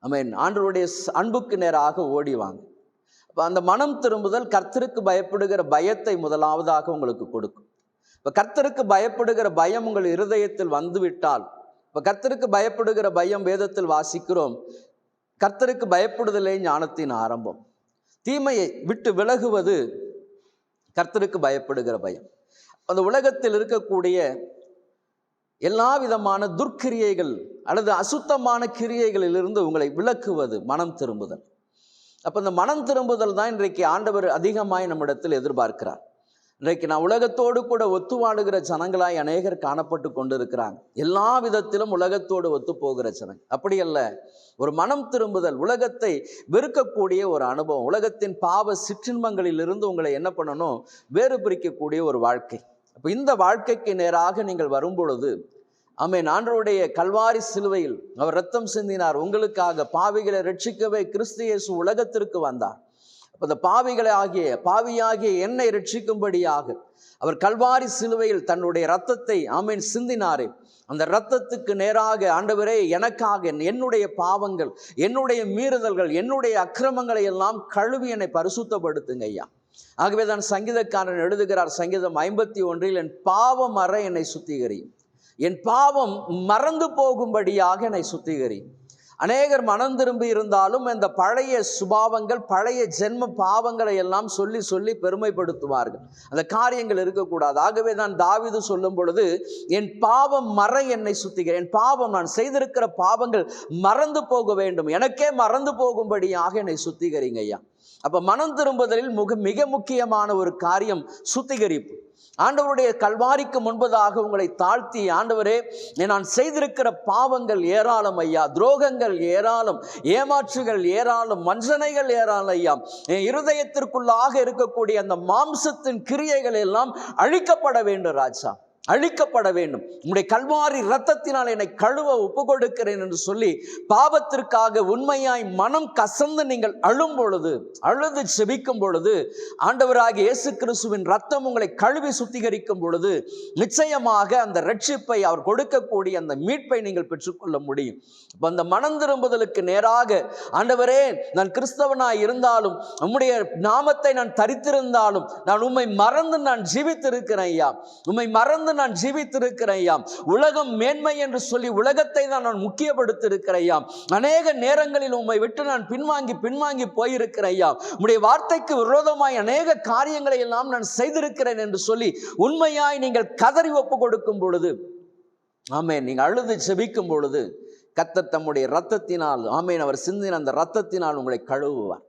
ஆமென். ஆண்டவருடைய அன்புக்கு நேராக ஓடி வாங்க. அந்த மனம் திரும்புதல் கர்த்தருக்கு பயப்படுகிற பயத்தை முதலாவதாக உங்களுக்கு கொடுக்கும். இப்போ கர்த்தருக்கு பயப்படுகிற பயம் உங்கள் இருதயத்தில் வந்துவிட்டால், இப்போ கர்த்தருக்கு பயப்படுகிற பயம் வேதத்தில் வாசிக்கிறோம், கர்த்தருக்கு பயப்படுதலே ஞானத்தின் ஆரம்பம். தீமையை விட்டு விலகுவது கர்த்தருக்கு பயப்படுகிற பயம். அந்த உலகத்தில் இருக்கக்கூடிய எல்லா விதமான துர்க்கிரியைகள் அல்லது அசுத்தமான கிரியைகளிலிருந்து உங்களை விலக்குவது மனம் திரும்புதல். அப்போ இந்த மனம் திரும்புதல் தான் இன்றைக்கு ஆண்டவர் அதிகமாய் நம்மிடத்தில் எதிர்பார்க்கிறார். இன்றைக்கு நான் உலகத்தோடு கூட ஒத்து வாழுகிற ஜனங்களாய் அநேகர் காணப்பட்டு கொண்டு இருக்கிறாங்க. எல்லா விதத்திலும் உலகத்தோடு ஒத்து போகிற ஜனங்கள். அப்படி அல்ல, ஒரு மனம் திரும்புதல், உலகத்தை வெறுக்கக்கூடிய ஒரு அனுபவம், உலகத்தின் பாவ சிற்றின்பங்களிலிருந்து உங்களை என்ன பண்ணணும், வேறு பிரிக்கக்கூடிய ஒரு வாழ்க்கை. அப்போ இந்த வாழ்க்கைக்கு நேராக நீங்கள் வரும்பொழுது, ஆமென், ஆண்டவருடைய கல்வாரி சிலுவையில் அவர் இரத்தம் சிந்தினார் உங்களுக்காக. பாவிகளை ரட்சிக்கவே கிறிஸ்து இயேசு உலகத்திற்கு வந்தார். அப்போ அந்த பாவியாகிய என்னை ரட்சிக்கும்படியாக அவர் கல்வாரி சிலுவையில் தன்னுடைய இரத்தத்தை ஆமென் சிந்தினாரே. அந்த இரத்தத்துக்கு நேராக, ஆண்டவரே எனக்காக என்னுடைய பாவங்கள், என்னுடைய மீறுதல்கள், என்னுடைய அக்கிரமங்களை எல்லாம் கழுவி என்னை பரிசுத்தப்படுத்துங்க ஐயா. ஆகவே தான் சங்கீதக்காரன் எழுதுகிறார், சங்கீதம் 51, என் பாவம் அற என்னை சுத்திகரியும், என் பாவம் மறந்து போகும்படியாக என்னை சுத்திகரி. அநேகர் மனம் திரும்பி இருந்தாலும் இந்த பழைய சுபாவங்கள், பழைய ஜென்ம பாவங்களை எல்லாம் சொல்லி சொல்லி பெருமைப்படுத்துவார்கள். அந்த காரியங்கள் இருக்கக்கூடாது. ஆகவே தான் தாவீது சொல்லும் பொழுது, என் பாவம் மற என்னை சுத்திகரி, என் பாவம், நான் செய்திருக்கிற பாவங்கள் மறந்து போக வேண்டும், எனக்கே மறந்து போகும்படியாக என்னை சுத்திகரிங்க ஐயா. அப்போ மனம் திரும்புதலில் மிக முக்கியமான ஒரு காரியம் சுத்திகரிப்பு. ஆண்டவருடைய கல்வாரிக்கு முன்பதாக உங்களை தாழ்த்தி, ஆண்டவரே நான் செய்திருக்கிற பாவங்கள் ஏராளம் ஐயா, துரோகங்கள் ஏராளம், ஏமாற்றுகள் ஏராளம், வஞ்சனைகள் ஏராளம் ஐயா. என் இருதயத்திற்குள்ளாக இருக்கக்கூடிய அந்த மாம்சத்தின் கிரியைகள் எல்லாம் அழிக்கப்பட வேண்டும் ராஜா, அழிக்கப்பட வேண்டும். உம்முடைய கல்வாரி இரத்தத்தினால் என்னை கழுவ ஒப்பு கொடுக்கிறேன் என்று சொல்லி பாவத்திற்காக உண்மையாய் மனம் கசந்து நீங்கள் அழுது செபிக்கும் பொழுது, ஆண்டவராகிய இயேசு கிறிஸ்துவின் இரத்தம் உங்களை கழுவி சுத்திகரிக்கும் பொழுது, நிச்சயமாக அந்த ரட்சிப்பை, அவர் கொடுக்கக்கூடிய அந்த மீட்பை நீங்கள் பெற்றுக்கொள்ள முடியும். இப்போ அந்த மனம் திரும்புதலுக்கு நேராக, ஆண்டவரே நான் கிறிஸ்தவனாய் இருந்தாலும், உம்முடைய நாமத்தை நான் தரித்திருந்தாலும், நான் உம்மை மறந்து நான் ஜீவித்திருக்கிறேன் ஐயா, உம்மை மறந்து நான் ஜீவித்திருக்கிறேன் ஐயா. உலகம் மேன்மை என்று சொல்லி உலகத்தை தான் நான் முக்கியப்படுத்தியிருக்கிறேன் ஐயா. அநேக நேரங்களில் உம்மை விட்டு நான் பின்வாங்கி போயிருக்கிறேன் ஐயா. உம்முடைய வார்த்தைக்கு விரோதமாய் அநேக காரியங்களை எல்லாம் நான் செய்திருக்கிறேன் என்று சொல்லி உண்மையாய் நீங்கள் கதறி ஒப்பு கொடுக்கும் பொழுது, ஆமென், நீங்கள் அழுது ஜெபிக்கும் பொழுது கர்த்தர் தம்முடைய இரத்தத்தினால், ஆமென், அவர் சிந்தின அந்த இரத்தத்தினால் உங்களை கழுவுவார்.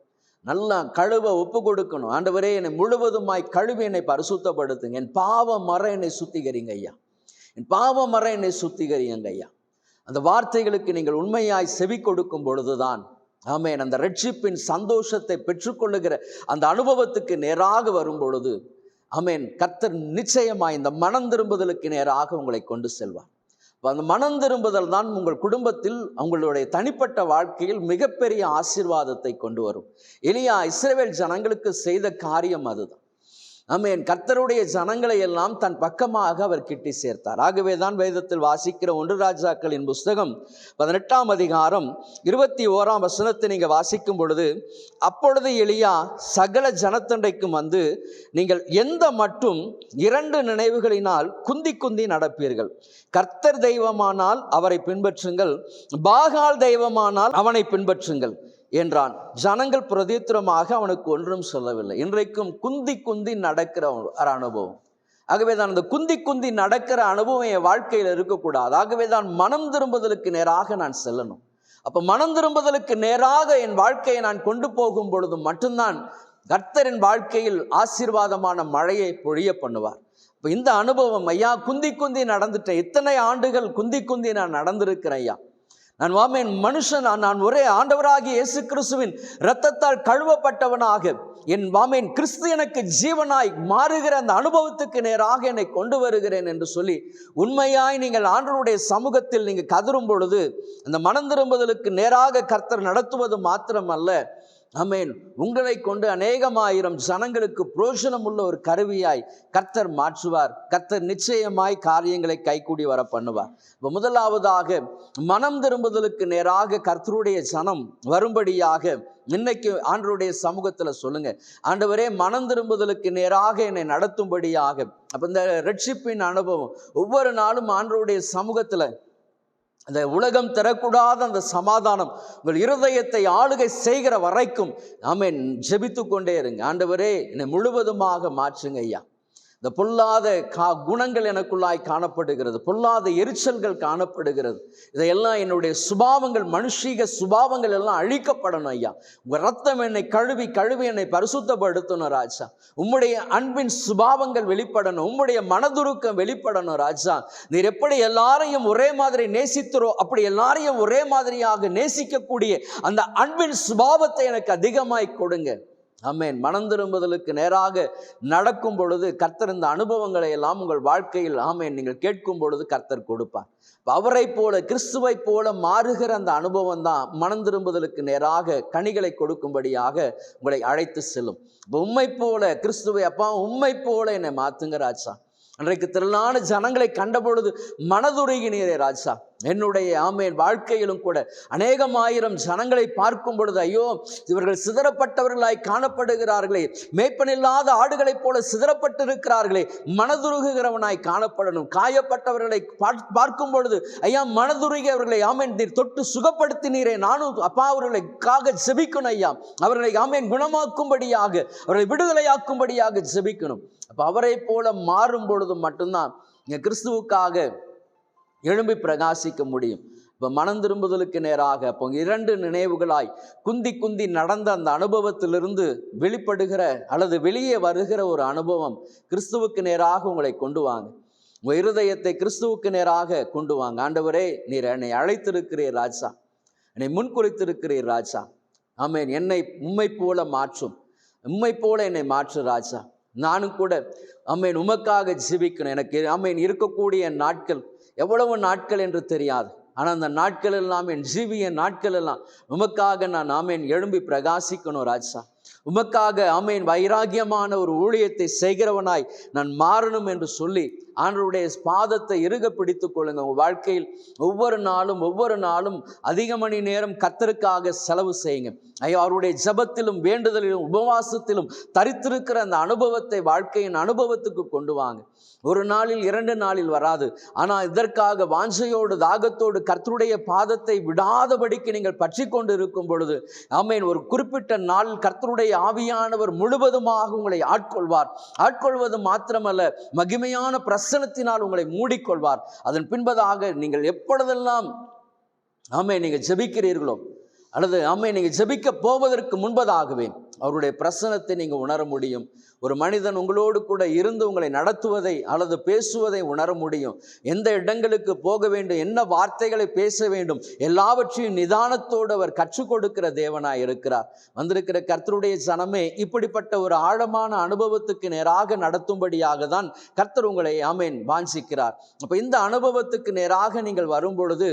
நல்லா கழுவ ஒப்பு கொடுக்கணும். ஆண்டவரே, என்னை முழுவதுமாய் கழுவி என்னை பரிசுத்தப்படுத்துங்க. என் பாவம் மற என்னை சுத்திகரிங்க ஐயா. என் பாவம் மற என்னை சுத்திகரிங்க ஐயா. அந்த வார்த்தைகளுக்கு நீங்கள் உண்மையாய் செவி கொடுக்கும் பொழுதுதான், ஆமென், அந்த ரட்சிப்பின் சந்தோஷத்தை பெற்றுக்கொள்ளுகிற அந்த அனுபவத்துக்கு நேராக வரும் பொழுது, ஆமென், கர்த்தர் நிச்சயமாய் இந்த மனம் திரும்புதலுக்கு நேராக உங்களை கொண்டு செல்வார். அந்த மனம் திரும்புதல் தான் உங்கள் குடும்பத்தில், உங்களுடைய தனிப்பட்ட வாழ்க்கையில் மிகப்பெரிய ஆசீர்வாதத்தை கொண்டு வரும். எலியா இஸ்ரவேல் ஜனங்களுக்கு செய்த காரியம் அதுதான். ஆமென், கர்த்தருடைய ஜனங்களை எல்லாம் தன் பக்கமாக அவர் கிட்டி சேர்த்தார். ஆகவே தான் வேதத்தில் வாசிக்கிற 1 ராஜாக்களின் புஸ்தகம் 18ஆம் அதிகாரம் 21ஆம் வசனத்தை நீங்கள் வாசிக்கும் பொழுது, அப்பொழுது எலியா சகல ஜனத்தண்டைக்கும் வந்து, நீங்கள் எந்த மட்டும் 2 நினைவுகளினால் குந்தி நடப்பீர்கள். கர்த்தர் தெய்வமானால் அவரை பின்பற்றுங்கள், பாகால் தெய்வமானால் அவனை பின்பற்றுங்கள் என்றான். ஜனங்கள் பிரதித்திரமாக அவனுக்கு ஒன்றும் சொல்லவில்லை. இன்றைக்கும் குந்தி நடக்கிற ஒரு அனுபவம். ஆகவே தான் அந்த குந்தி நடக்கிற அனுபவம் என் வாழ்க்கையில் இருக்கக்கூடாது. ஆகவே தான் மனம் திரும்புதலுக்கு நேராக நான் செல்லணும். அப்போ மனம் திரும்புதலுக்கு நேராக என் வாழ்க்கையை நான் கொண்டு போகும் பொழுது மட்டும்தான் கர்த்தரின் வாழ்க்கையில் ஆசீர்வாதமான மழையை பொழிய பண்ணுவார். இப்போ இந்த அனுபவம், ஐயா, குந்தி நடந்துட்டேன். இத்தனை ஆண்டுகள் குந்தி நான் நடந்திருக்கிறேன் ஐயா. நான் வாமேன் மனுஷன், நான் ஒரே ஆண்டவராகிய இயேசு கிறிஸ்துவின் இரத்தத்தால் கழுவப்பட்டவனாக என் வாமேன் கிறிஸ்து எனக்கு ஜீவனாய் மாறுகிற அந்த அனுபவத்துக்கு நேராக என்னை கொண்டு வருகிறேன் என்று சொல்லி உண்மையாய் நீங்கள் ஆண்டவருடைய சமூகத்தில் நீங்கள் கதரும் பொழுது அந்த மனம் திரும்புதலுக்கு நேராக கர்த்தர் நடத்துவது மாத்திரமல்ல, ஆமென், உங்களை கொண்டு அநேகமாயிரம் ஜனங்களுக்கு புரோஜனம் உள்ள ஒரு கருவியாய் கர்த்தர் மாற்றுவார். கர்த்தர் நிச்சயமாய் காரியங்களை கைகூடி வர பண்ணுவார். இப்போ முதலாவதாக மனம் திரும்புதலுக்கு நேராக கர்த்தருடைய ஜனம் வரும்படியாக இன்னைக்கு ஆண்டவருடைய சமூகத்தில் சொல்லுங்க, ஆண்டவரே மனம் திரும்புதலுக்கு நேராக என்னை நடத்தும்படியாக. அப்போ இந்த ரட்சிப்பின் அனுபவம் ஒவ்வொரு நாளும் ஆண்டவருடைய சமூகத்தில் அந்த உலகம் தரக்கூடாத அந்த சமாதானம் உங்கள் இருதயத்தை ஆளுகை செய்கிற வரைக்கும், ஆமென், ஜெபித்து கொண்டே இருங்க. ஆண்டவரே என்னை முழுவதுமாக மாற்றுங்க ஐயா. இந்த பொல்லாத குணங்கள் எனக்குள்ளாய் காணப்படுகிறது, பொல்லாத எரிச்சல்கள் காணப்படுகிறது. இதையெல்லாம் என்னுடைய சுபாவங்கள், மனுஷீக சுபாவங்கள் எல்லாம் அழிக்கப்படணும் ஐயா. உங்கள் ரத்தம் என்னை கழுவி என்னை பரிசுத்தப்படுத்தணும் ராஜா. உம்முடைய அன்பின் சுபாவங்கள் வெளிப்படணும், உம்முடைய மனதுருக்கம் வெளிப்படணும் ராஜா. நீர் எப்படி எல்லாரையும் ஒரே மாதிரி நேசிக்கிறோ அப்படி எல்லாரையும் ஒரே மாதிரியாக நேசிக்கக்கூடிய அந்த அன்பின் சுபாவத்தை எனக்கு அதிகமாய் கொடுங்க. ஆமென். மனம் திரும்புதலுக்கு நேராக நடக்கும் பொழுது கர்த்தர் இந்த அனுபவங்களை எல்லாம் உங்கள் வாழ்க்கையில், ஆமென், நீங்கள் கேட்கும் பொழுது கர்த்தர் கொடுப்பார். அவரை போல, கிறிஸ்துவை போல மாறுகிற அந்த அனுபவம் தான் மனம் திரும்புதலுக்கு நேராக கனிகளை கொடுக்கும்படியாக உங்களை அழைத்து செல்லும். இப்போ உம்மை போல கிறிஸ்துவை, அப்பா உம்மை போல என்னை மாத்துங்க ராஜா. அன்றைக்கு திரளான ஜனங்களை கண்ட பொழுது மனதுருகினீரே ராஜா. என்னுடைய, ஆமென், வாழ்க்கையிலும் கூட அநேகமாயிரம் ஜனங்களை பார்க்கும் பொழுது, ஐயோ இவர்கள் சிதறப்பட்டவர்களாய் காணப்படுகிறார்களே, மேய்ப்பனில்லாத ஆடுகளைப் போல சிதறப்பட்டிருக்கிறார்களே, மனதுருகுகிறவனாய் காணப்படணும். காயப்பட்டவர்களை பார்க்கும் பொழுது, ஐயா மனதுருகி அவர்களை, ஆமென், நீர் தொட்டு சுகப்படுத்தினீரே, நானும் அப்பா அவர்களுக்காக ஜெபிக்கணும் ஐயா. அவர்களை, ஆமென், குணமாக்கும்படியாக, அவர்களை விடுதலையாக்கும்படியாக ஜெபிக்கணும். அப்போ அவரை போல மாறும் பொழுது மட்டும்தான் நீங்கள் கிறிஸ்துவுக்காக எழும்பி பிரகாசிக்க முடியும். இப்போ மனம் திரும்புதலுக்கு நேராக அப்போ 2 நினைவுகளாய் குந்தி நடந்த அந்த அனுபவத்திலிருந்து வெளிப்படுகிற அல்லது வெளியே வருகிற ஒரு அனுபவம் கிறிஸ்துவுக்கு நேராக உங்களை கொண்டு வாங்க. உங்கள் இருதயத்தை கிறிஸ்துவுக்கு நேராக கொண்டு வாங்க. ஆண்டவரே நீர் என்னை அழைத்திருக்கிறீர் ராஜா, என்னை முன்குறித்திருக்கிறீர் ராஜா. ஆமென். என்னை உம்மை போல மாற்றும், உம்மை போல என்னை மாற்று ராஜா. நானும் கூட, ஆமென், உமக்காக ஜீவிக்கணும். எனக்கு, ஆமென், இருக்கக்கூடிய நாட்கள் எவ்வளவு நாட்கள் என்று தெரியாது. ஆனால் அந்த நாட்கள் எல்லாம், என் ஜீவிய நாட்கள் எல்லாம் உமக்காக நான், ஆமென், எழும்பி பிரகாசிக்கணும் ராஜா. உமக்காக, ஆமென், வைராகியமான ஒரு ஊழியத்தை செய்கிறவனாய் நான் மாறணும் என்று சொல்லி ஆண்டவருடைய பாதத்தை இறுக பிடித்துக் கொள்ளுங்க. உங்கள் வாழ்க்கையில் ஒவ்வொரு நாளும் அதிக மணி நேரம் கர்த்தருக்காக செலவு செய்யுங்க. ஐயோ, அவருடைய ஜெபத்திலும் வேண்டுதலிலும் உபவாசத்திலும் தரித்திருக்கிற அந்த அனுபவத்தை வாழ்க்கையின் அனுபவத்துக்கு கொண்டு வாங்க. ஒரு நாளில் 2 நாளில் வராது. ஆனால் இதற்காக வாஞ்சையோடு தாகத்தோடு கர்த்தருடைய பாதத்தை விடாதபடிக்கு நீங்கள் பற்றி கொண்டு இருக்கும் பொழுது ஆமென், ஒரு குறிப்பிட்ட நாளில் கர்த்தருடைய ஆவியானவர் முழுவதுமாக உங்களை ஆட்கொள்வது மாத்திரமல்ல, மகிமையான பிரசன்னத்தினால் உங்களை மூடிக்கொள்வார். அதன் பின்பதாக நீங்கள் எப்பொழுதெல்லாம் ஆமென் நீங்கள் ஜெபிக்கிறீர்களோ அல்லது ஆமென் நீங்கள் ஜெபிக்க போவதற்கு முன்பதாகவே அவருடைய பிரசன்னத்தை நீங்கள் உணர முடியும். ஒரு மனிதன் உங்களோடு கூட இருந்து உங்களை நடத்துவதை அல்லது பேசுவதை உணர முடியும். எந்த இடங்களுக்கு போக வேண்டும், என்ன வார்த்தைகளை பேச வேண்டும், எல்லாவற்றையும் நிதானத்தோடு அவர் கற்றுக் கொடுக்கிற தேவனாய் இருக்கிறார். வந்திருக்கிற கர்த்தருடைய ஜனமே இப்படிப்பட்ட ஒரு ஆழமான அனுபவத்துக்கு நேராக நடத்தும்படியாக தான் கர்த்தர் உங்களை ஆமென் வாஞ்சிக்கிறார். அப்போ இந்த அனுபவத்துக்கு நேராக நீங்கள் வரும் பொழுது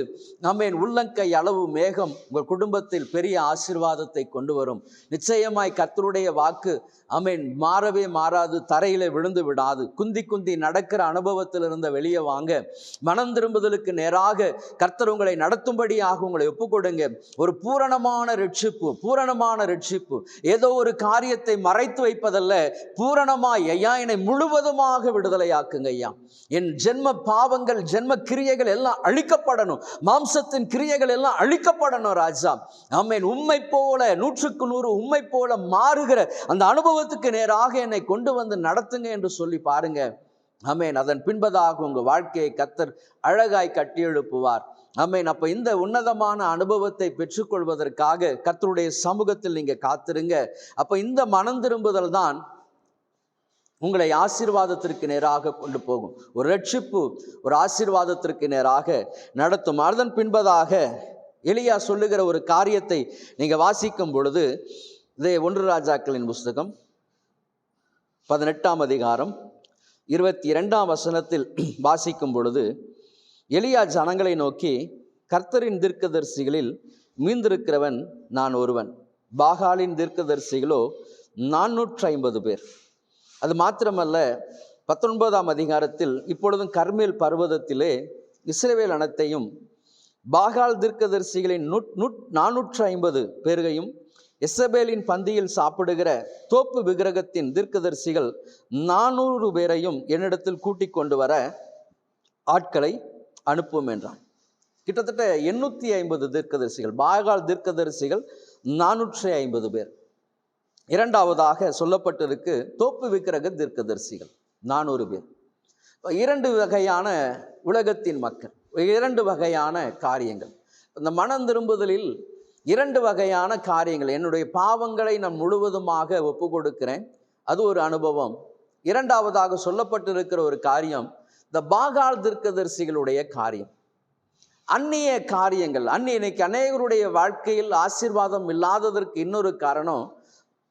ஆமென் உள்ளங்கை அளவு மேகம் உங்கள் குடும்பத்தில் பெரிய ஆசீர்வாதத்தை கொண்டு வரும். நிச்சயமாய் கர்த்தருடைய வாக்கு ஆமென் மாறவே மாறாது, தரையில விழுந்து விடாது. குந்தி நடக்கிற அனுபவத்திலிருந்து வெளியே வாங்க. மனம் திரும்புதலுக்கு நேராக கர்த்தர் உங்களை நடத்தும்படியாக உங்களை ஒப்புக்கொடுங்க. ஒரு பூரணமான ரட்சிப்பு ஏதோ ஒரு காரியத்தை மறைத்து வைப்பதல்ல, பூரணமாய் ஐயா என்னை முழுவதுமாக விடுதலையாக்குங்க ஐயா. என் ஜென்ம பாவங்கள் ஜென்ம கிரியைகள் எல்லாம் அழிக்கப்படணும், மாம்சத்தின் கிரியைகள் எல்லாம் அழிக்கப்படணும் ராஜா. ஆமென், உம்மை போல 100க்கு 100 உம்மை போல மாறுகிற அந்த அனுபவத்துக்கு நேராக என்னை கொண்டு வந்து நடத்துங்க என்று சொல்லி பாருங்க. ஆமென். அதன் பின்பதாக உங்க வாழ்க்கையை கர்த்தர் அழகாய் கட்டி எழுப்புவார். ஆமென். அப்ப இந்த உன்னதமான அனுபவத்தை பெற்றுக்கொள்வதற்காக கர்த்தருடைய சமூகத்தில் நீங்க காத்திருங்க. அப்ப இந்த மனம் திரும்புதல் தான் உங்களை ஆசீர்வாதத்திற்கு நேராக கொண்டு போகும். ஒரு ரட்சிப்பு ஒரு ஆசீர்வாதத்திற்கு நேராக நடத்தும். அதன் பின்பதாக எலியா சொல்லுகிற ஒரு காரியத்தை நீங்க வாசிக்கும் பொழுது, இதே 1 ராஜாக்களின் புஸ்தகம் 18ஆம் அதிகாரம் 22ஆம் வசனத்தில் வாசிக்கும் பொழுது, எலியா ஜனங்களை நோக்கி, கர்த்தரின் தீர்க்கதரிசிகளில் மீந்திருக்கிறவன் நான் ஒருவன், பாகாலின் தீர்க்கதரிசிகளோ 450 பேர். அது மாத்திரமல்ல, 19ஆம் அதிகாரத்தில் இப்பொழுதும் கர்மேல் பர்வதத்திலே இஸ்ரவேல் அனைத்தையும் பாகால் தீர்க்கதரிசிகளின் 450 பேரையும் எசபேலின் பந்தியில் சாப்பிடுகிற தோப்பு விக்கிரகத்தின் தீர்க்கதரிசிகள் 400 பேரையும் என்னிடத்தில் கூட்டிக் கொண்டு வர ஆட்களை அனுப்பும் என்றான். கிட்டத்தட்ட 850 தீர்க்கதரிசிகள், பாகால் தீர்க்கதரிசிகள் 450 பேர். இரண்டாவதாக சொல்லப்பட்டிருக்கு தோப்பு விக்கிரக தீர்க்கதரிசிகள் 400 பேர். 2 வகையான உலகத்தின் மக்கள், 2 வகையான காரியங்கள். இந்த மனம் திரும்புதலில் 2 வகையான காரியங்கள். என்னுடைய பாவங்களை நான் முழுவதுமாக ஒப்பு கொடுக்கிறேன், அது ஒரு அனுபவம். இரண்டாவதாக சொல்லப்பட்டிருக்கிற ஒரு காரியம் இந்த பாகால் தீர்க்கதரிசிகளுடைய காரியம், அந்நிய காரியங்கள். இன்னைக்கு அநேகருடைய வாழ்க்கையில் ஆசீர்வாதம் இல்லாததற்கு இன்னொரு காரணம்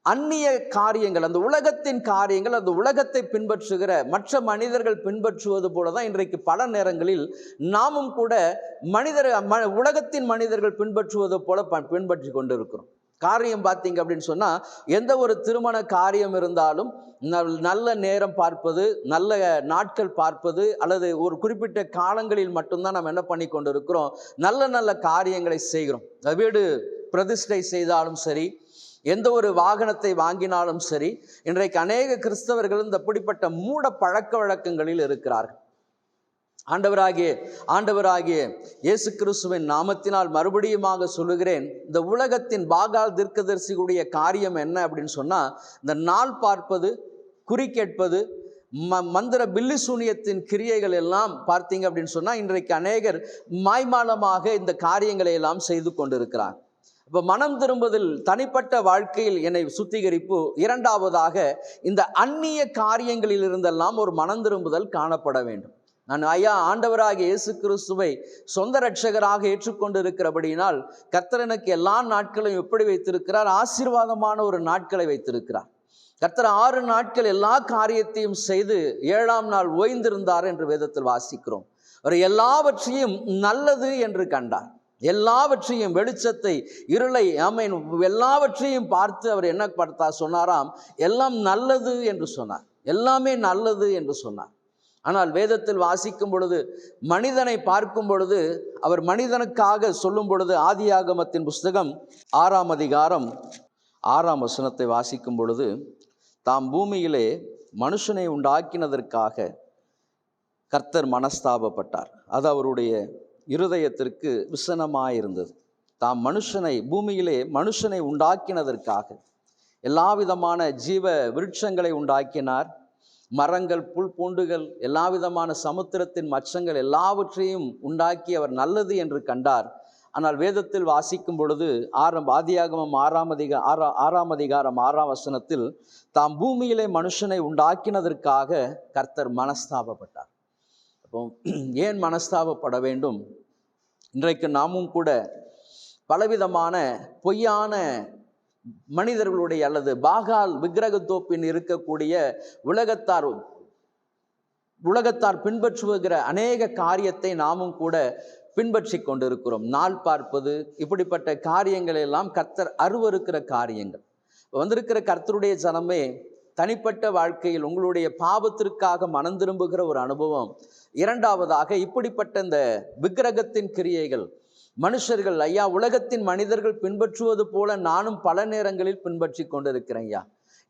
அந்நிய காரியங்கள், அந்த உலகத்தின் காரியங்கள். அந்த உலகத்தை பின்பற்றுகிற மற்ற மனிதர்கள் பின்பற்றுவது போல தான் இன்றைக்கு பல நேரங்களில் நாமும் கூட உலகத்தின் மனிதர்கள் பின்பற்றுவது போல பின்பற்றி கொண்டு இருக்கிறோம். காரியம் பார்த்தீங்க அப்படின்னு சொன்னால், எந்த ஒரு திருமண காரியம் இருந்தாலும் நல்ல நேரம் பார்ப்பது, நல்ல நாட்கள் பார்ப்பது, அல்லது ஒரு குறிப்பிட்ட காலங்களில் மட்டும்தான் நம்ம என்ன பண்ணி கொண்டு இருக்கிறோம், நல்ல காரியங்களை செய்கிறோம். வீடு பிரதிஷ்டை செய்தாலும் சரி, எந்த ஒரு வாகனத்தை வாங்கினாலும் சரி, இன்றைக்கு அநேக கிறிஸ்தவர்கள் இந்த அப்படிப்பட்ட மூட பழக்க வழக்கங்களில் இருக்கிறார்கள். ஆண்டவராகிய இயேசு கிறிஸ்துவின் நாமத்தினால் மறுபடியுமாக சொல்லுகிறேன், இந்த உலகத்தின் பாகால் தீர்க்கதரிசிகளுடைய காரியம் என்ன அப்படின்னு சொன்னால், இந்த நாள் பார்ப்பது, குறி கேட்பது, மந்திர பில்லி சூனியத்தின் கிரியைகள் எல்லாம் பார்த்தீங்க அப்படின்னு சொன்னால், இன்றைக்கு அநேகர் மாய்மாலமாக இந்த காரியங்களை எல்லாம் செய்து கொண்டிருக்கிறார். இப்போ மனம் திரும்புதல் தனிப்பட்ட வாழ்க்கையில் என்னை சுத்திகரிப்பு. இரண்டாவதாக இந்த அந்நிய காரியங்களில் இருந்தெல்லாம் ஒரு மனம் திரும்புதல் காணப்பட வேண்டும். நான் ஆண்டவராகிய இயேசு கிறிஸ்துவை சொந்த இரட்சகராக ஏற்றுக்கொண்டு இருக்கிறபடியினால் கர்த்தர் எனக்கு எல்லா நாட்களையும் எப்படி வைத்திருக்கிறார், ஆசீர்வாதமான ஒரு நாட்களை வைத்திருக்கிறார். கர்த்தர் 6 நாட்கள் எல்லா காரியத்தையும் செய்து 7ஆம் நாள் ஓய்ந்திருந்தார் என்று வேதத்தில் வாசிக்கிறோம். அவர் எல்லாவற்றையும் நல்லது என்று கண்டார். எல்லாவற்றையும், வெளிச்சத்தை, இருளை, ஆமென், எல்லாவற்றையும் பார்த்து அவர் என்ன சொன்னாராம், எல்லாம் நல்லது என்று சொன்னார். எல்லாமே நல்லது என்று சொன்னார். ஆனால் வேதத்தில் வாசிக்கும் பொழுது, மனிதனை பார்க்கும் பொழுது, அவர் மனிதனுக்காக சொல்லும் பொழுது, ஆதியாகமத்தின் புஸ்தகம் 6ஆம் அதிகாரம் 6ஆம் வசனத்தை வாசிக்கும் பொழுது, தாம் பூமியிலே மனுஷனை உண்டாக்கினதற்காக கர்த்தர் மனஸ்தாபப்பட்டார். அது அவருடைய இருதயத்திற்கு விசனமாயிருந்தது. தாம் பூமியிலே மனுஷனை உண்டாக்கினதற்காக எல்லா விதமான ஜீவ விருட்சங்களை உண்டாக்கினார். மரங்கள், புல் பூண்டுகள், எல்லா விதமான சமுத்திரத்தின் மச்சங்கள் எல்லாவற்றையும் உண்டாக்கி அவர் நல்லது என்று கண்டார். ஆனால் வேதத்தில் வாசிக்கும் பொழுது ஆதியாகமம் 6ஆம் அதிகாரம் 6ஆம் வசனத்தில், தாம் பூமியிலே மனுஷனை உண்டாக்கினதற்காக கர்த்தர் மனஸ்தாபப்பட்டார். அப்போ ஏன் மனஸ்தாபப்பட வேண்டும்? இன்றைக்கு நாமும் கூட பலவிதமான பொய்யான மனிதர்களுடைய அல்லது பாகால் விக்கிரகத்தோப்பின் இருக்கக்கூடிய உலகத்தார் பின்பற்றுகிற அநேக காரியத்தை நாமும் கூட பின்பற்றி கொண்டிருக்கிறோம். நாள் பார்ப்பது, இப்படிப்பட்ட காரியங்கள் எல்லாம் கர்த்தர் அருவருக்கிற காரியங்கள். வந்திருக்கிற கர்த்தருடைய ஜனமே, தனிப்பட்ட வாழ்க்கையில் உங்களுடைய பாவத்திற்காக மனம் திரும்புகிற ஒரு அனுபவம். இரண்டாவதாக, இப்படிப்பட்ட இந்த விக்கிரகத்தின் கிரியைகள் மனுஷர்கள் உலகத்தின் மனிதர்கள் பின்பற்றுவது போல நானும் பல நேரங்களில் பின்பற்றி கொண்டிருக்கிறேன் ஐயா.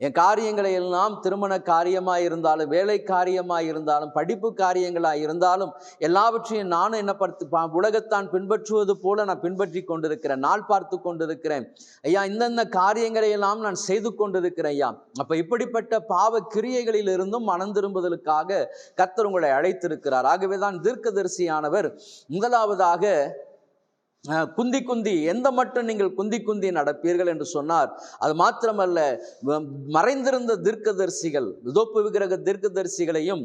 என் காரியங்களை எல்லாம் திருமண காரியமாக இருந்தாலும், வேலை காரியமாக இருந்தாலும், படிப்பு காரியங்களாக இருந்தாலும், எல்லாவற்றையும் நானும் என்ன உலகத்தான் பின்பற்றுவது போல நான் பின்பற்றி கொண்டிருக்கிறேன், நாள் பார்த்து கொண்டிருக்கிறேன் ஐயா. இந்தந்த காரியங்களை எல்லாம் நான் செய்து கொண்டிருக்கிறேன் ஐயா. அப்போ இப்படிப்பட்ட பாவ கிரியைகளில் இருந்தும் மனம் திரும்புதலுக்காக கர்த்தர் உங்களை அழைத்திருக்கிறார். ஆகவே தான் தீர்க்கதரிசியானவர் முதலாவதாக குந்தி எந்த மட்டும் நீங்கள் குந்தி நடப்பீர்கள் என்று சொன்னார். அது மாத்திரமல்ல, மறைந்திருந்த தீர்க்கதரிசிகள், தோப்பு விக்கிரக தீர்க்கதரிசிகளையும்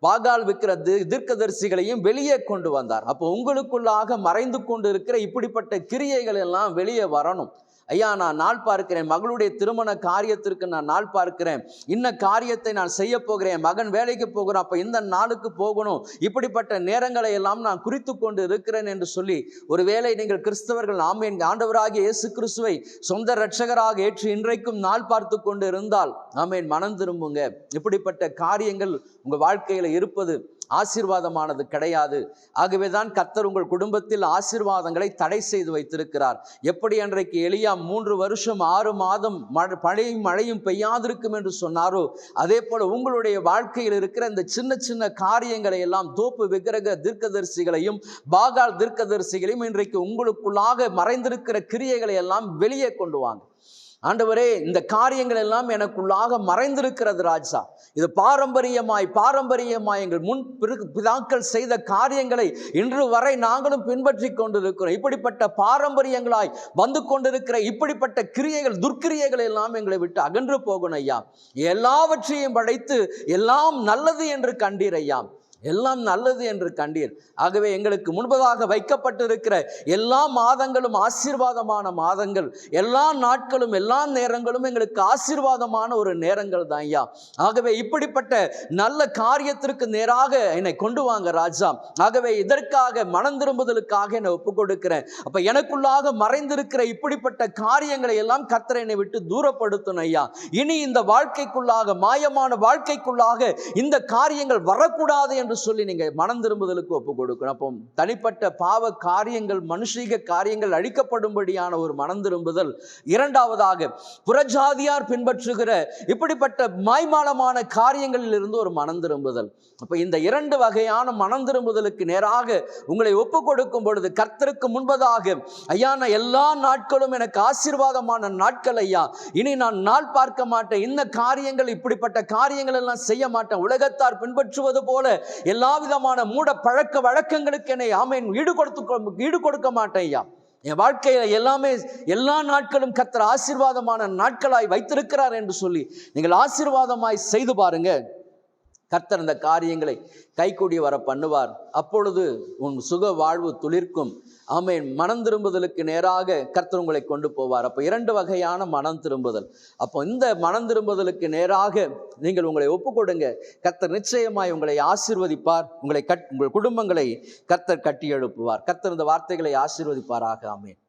பாகால் விக்கிற தீர்க்கதரிசிகளையும் வெளியே கொண்டு வந்தார். அப்போ உங்களுக்குள்ளாக மறைந்து கொண்டு இருக்கிற இப்படிப்பட்ட கிரியைகள் எல்லாம் வெளியே வரணும். ஐயா, நான் நாள் பார்க்கிறேன், மகளுடைய திருமண காரியத்திற்கு நான் நாள் பார்க்கிறேன், இன்ன காரியத்தை நான் செய்ய போகிறேன், மகன் வேலைக்கு போகிறோம், அப்போ இந்த நாளுக்கு போகணும், இப்படிப்பட்ட நேரங்களை எல்லாம் நான் குறித்து கொண்டு இருக்கிறேன் என்று சொல்லி, ஒருவேளை நீங்கள் கிறிஸ்தவர்கள் ஆமென் ஆண்டவராகிய இயேசு கிறிஸ்துவை சொந்த இரட்சகராக ஏற்று இன்றைக்கும் நாள் பார்த்து கொண்டு இருந்தால் ஆமென், மனம் திரும்புங்க. இப்படிப்பட்ட காரியங்கள் உங்கள் வாழ்க்கையில் இருப்பது ஆசீர்வாதமானது கிடையாது. ஆகவே தான் கர்த்தர் உங்கள் குடும்பத்தில் ஆசீர்வாதங்களை தடை செய்து வைத்திருக்கிறார். எப்படி அன்றைக்கு எலியா 3 வருஷம் 6 மாதம் மழையும் பெய்யாதிருக்கும் என்று சொன்னாரோ, அதே போல உங்களுடைய வாழ்க்கையில் இருக்கிற இந்த சின்ன சின்ன காரியங்களை எல்லாம், தோப்பு விக்கிரக தீர்க்கதரிசிகளையும் பாகால் தீர்க்கதரிசிகளையும், இன்றைக்கு உங்களுக்குள்ளாக மறைந்திருக்கிற கிரியைகளை எல்லாம் வெளியே கொண்டு வாங்க. ஆண்டவரே, இந்த காரியங்கள் எல்லாம் எனக்குள்ளாக மறைந்திருக்கிறது ராஜா. இது பாரம்பரியமாய் எங்கள் முன் பிதாக்கள் செய்த காரியங்களை இன்று வரை நாங்களும் பின்பற்றி கொண்டிருக்கிறோம். இப்படிப்பட்ட பாரம்பரியங்களாய் வந்து கொண்டிருக்கிற இப்படிப்பட்ட கிரியைகள், துர்க்கிரியைகள் எல்லாம் எங்களை விட்டு அகன்று போகணும் ஐயா. எல்லாவற்றையும் படைத்து எல்லாம் நல்லது என்று கண்டீர் ஐயா, எல்லாம் நல்லது என்று கண்டீர். ஆகவே எங்களுக்கு முன்பதாக வைக்கப்பட்டிருக்கிற எல்லா மாதங்களும் ஆசீர்வாதமான மாதங்கள், எல்லா நாட்களும் எல்லா நேரங்களும் எங்களுக்கு ஆசீர்வாதமான ஒரு நேரங்கள் தான் ஐயா. ஆகவே இப்படிப்பட்ட நல்ல காரியத்திற்கு நேராக என்னை கொண்டு வாங்க ராஜா. ஆகவே இதற்காக மனம் திரும்புதலுக்காக என்னை ஒப்புக் கொடுக்கிறேன். அப்ப எனக்குள்ளாக மறைந்திருக்கிற இப்படிப்பட்ட காரியங்களை எல்லாம் கர்த்தர் என்னை விட்டு தூரப்படுத்தணும் ஐயா. இனி இந்த வாழ்க்கைக்குள்ளாக, மாயமான வாழ்க்கைக்குள்ளாக இந்த காரியங்கள் வரக்கூடாது என்று சொல்லி நீங்க மனம் திரும்புதலுக்கு ஒப்பு கொடுக்கணும். அப்போ தனிப்பட்ட பாவ காரியங்கள், மனுஷீக காரியங்கள் அழிக்கப்படும்படியான ஒரு மனம் திரும்புதல். இரண்டாவதாக, புறஜாதியார் பின்பற்றுகிற இப்படிப்பட்ட மாய்மாலமான காரியங்களில் இருந்து ஒரு மனம் திரும்புதல். அப்ப இந்த 2 வகையான மனம் திரும்புதலுக்கு நேராக உங்களை ஒப்பு கொடுக்கும் பொழுது, கர்த்தருக்கு முன்பதாக ஐயா, நான் எல்லா நாட்களும் எனக்கு ஆசீர்வாதமான நாட்கள் ஐயா, இனி நான் நாள் பார்க்க மாட்டேன், இந்த காரியங்கள் இப்படிப்பட்ட காரியங்கள் எல்லாம் செய்ய மாட்டேன், உலகத்தார் பின்பற்றுவது போல எல்லா விதமான மூட பழக்க வழக்கங்களுக்கு என்னை ஆமென் ஈடு கொடுக்க மாட்டேன் ஐயா. என் வாழ்க்கையில எல்லாமே எல்லா நாட்களும் கர்த்தர் ஆசீர்வாதமான நாட்களாய் வைத்திருக்கிறார் என்று சொல்லி நீங்கள் ஆசீர்வாதமாய் செய்து பாருங்க. கர்த்தர் இந்த காரியங்களை கைகூடி வர பண்ணுவார். அப்பொழுது உன் சுக வாழ்வு துளிர்க்கும். ஆமென். மனம் திரும்புதலுக்கு நேராக கர்த்தர் உங்களை கொண்டு போவார். அப்போ 2 வகையான மனம் திரும்புதல். அப்போ இந்த மனம் திரும்புதலுக்கு நேராக நீங்கள் உங்களை ஒப்பு கொடுங்க. கர்த்தர் நிச்சயமாய் உங்களை ஆசீர்வதிப்பார். உங்கள் குடும்பங்களை கர்த்தர் கட்டி எழுப்புவார். கர்த்தர் இந்த வார்த்தைகளை ஆசீர்வதிப்பாராக. ஆமென்.